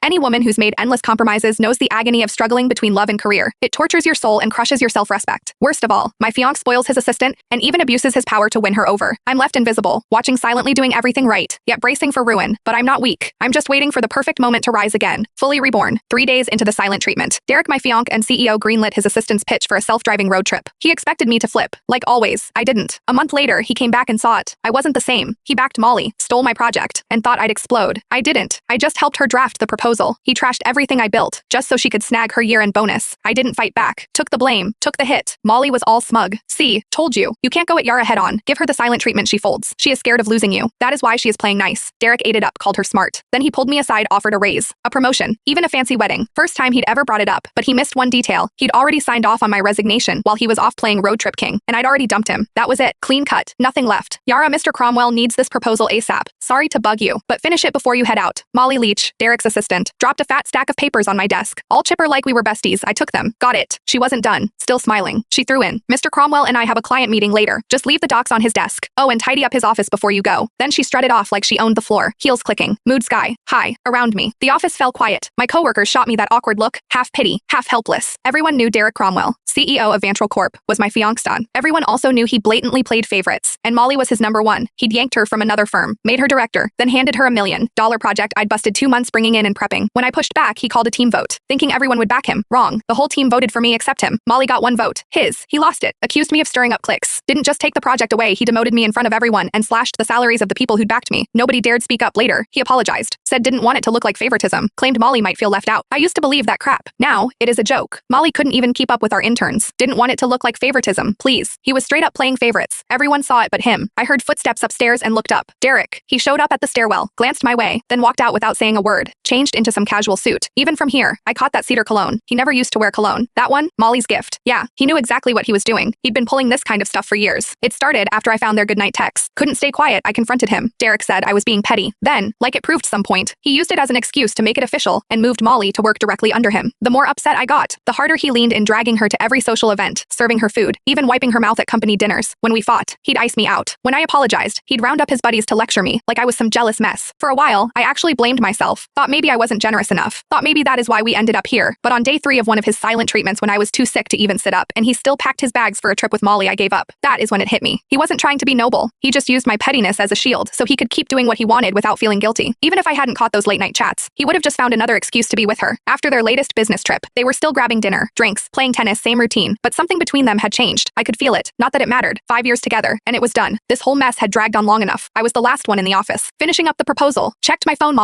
Any woman who's made endless compromises knows the agony of struggling between love and career. It tortures your soul and crushes your self-respect. Worst of all, my fiancé spoils his assistant and even abuses his power to win her over. I'm left invisible, watching silently, doing everything right, yet bracing for ruin. But I'm not weak. I'm just waiting for the perfect moment to rise again. Fully reborn. 3 days into the silent treatment, Derek, my fiancé and CEO, greenlit his assistant's pitch for a self-driving road trip. He expected me to flip. Like always, I didn't. A month later, he came back and saw it. I wasn't the same. He backed Molly, stole my project, and thought I'd explode. I didn't. I just helped her draft the proposal. He trashed everything I built, just so she could snag her year-end bonus. I didn't fight back. Took the blame. Took the hit. Molly was all smug. See, told you. You can't go at Yara head-on. Give her the silent treatment she folds. She is scared of losing you. That is why she is playing nice. Derek ate it up, called her smart. Then he pulled me aside, offered a raise, a promotion, even a fancy wedding. First time he'd ever brought it up, but he missed one detail. He'd already signed off on my resignation while he was off playing road trip king, and I'd already dumped him. That was it. Clean cut. Nothing left. Yara, Mr. Cromwell needs this proposal ASAP. Sorry to bug you, but finish it before you head out. Molly Leach, Derek's assistant, dropped a fat stack of papers on my desk. All chipper like we were besties. I took them. Got it. She wasn't done. Still smiling. She threw in, Mr. Cromwell and I have a client meeting later. Just leave the docs on his desk. Oh, and tidy up his office before you go. Then she strutted off like she owned the floor. Heels clicking. Mood sky. High. Around me. The office fell quiet. My coworkers shot me that awkward look, half pity, half helpless. Everyone knew Derek Cromwell, CEO of Vantral Corp, was my fiancé. Everyone also knew he blatantly played favorites, and Molly was his number one. He'd yanked her from another firm, made her director, then handed her $1 million project I'd busted 2 months bringing in and prepping. When I pushed back, he called a team vote, thinking everyone would back him. Wrong. The whole team voted for me except him. Molly got 1 vote. His. He lost it. Accused me of stirring up cliques. Didn't just take the project away, he demoted me in front of everyone and slashed the salaries of the people who'd backed me. Nobody dared speak up later. He apologized. Said didn't want it to look like favoritism. Claimed Molly might feel left out. I used to believe that crap. Now, it is a joke. Molly couldn't even keep up with our interns. Didn't want it to look like favoritism. Please. He was straight up playing favorites. Everyone saw it but him. I heard footsteps upstairs and looked up. Derek. He showed up at the stairwell, glanced my way, then walked out without saying a word. Changed into some casual suit. Even from here, I caught that cedar cologne. He never used to wear cologne. That one? Molly's gift. Yeah, he knew exactly what he was doing. He'd been pulling this kind of stuff for years. It started after I found their goodnight text. Couldn't stay quiet. I confronted him. Derek said I was being petty. Then, like it proved some point, he used it as an excuse to make it official and moved Molly to work directly under him. The more upset I got, the harder he leaned in dragging her to every social event, serving her food, even wiping her mouth at company dinners. When we fought, he'd ice me out. When I apologized, he'd round up his buddies to lecture me like I was some jealous mess. For a while, I actually blamed myself. Thought maybe I wasn't generous enough. Thought maybe that is why we ended up here. But on day 3 of one of his silent treatments when I was too sick to even sit up and he still packed his bags for a trip with Molly, I gave up. That is when it hit me. He wasn't trying to be noble. He just used my pettiness as a shield so he could keep doing what he wanted without feeling guilty. Even if I hadn't caught those late night chats, he would have just found another excuse to be with her. After their latest business trip, they were still grabbing dinner, drinks, playing tennis, same routine, but something between them had changed. I could feel it. Not that it mattered. 5 years together, and it was done. This whole mess had dragged on long enough. I was the last one in the office, finishing up the proposal. Checked my phone, Molly.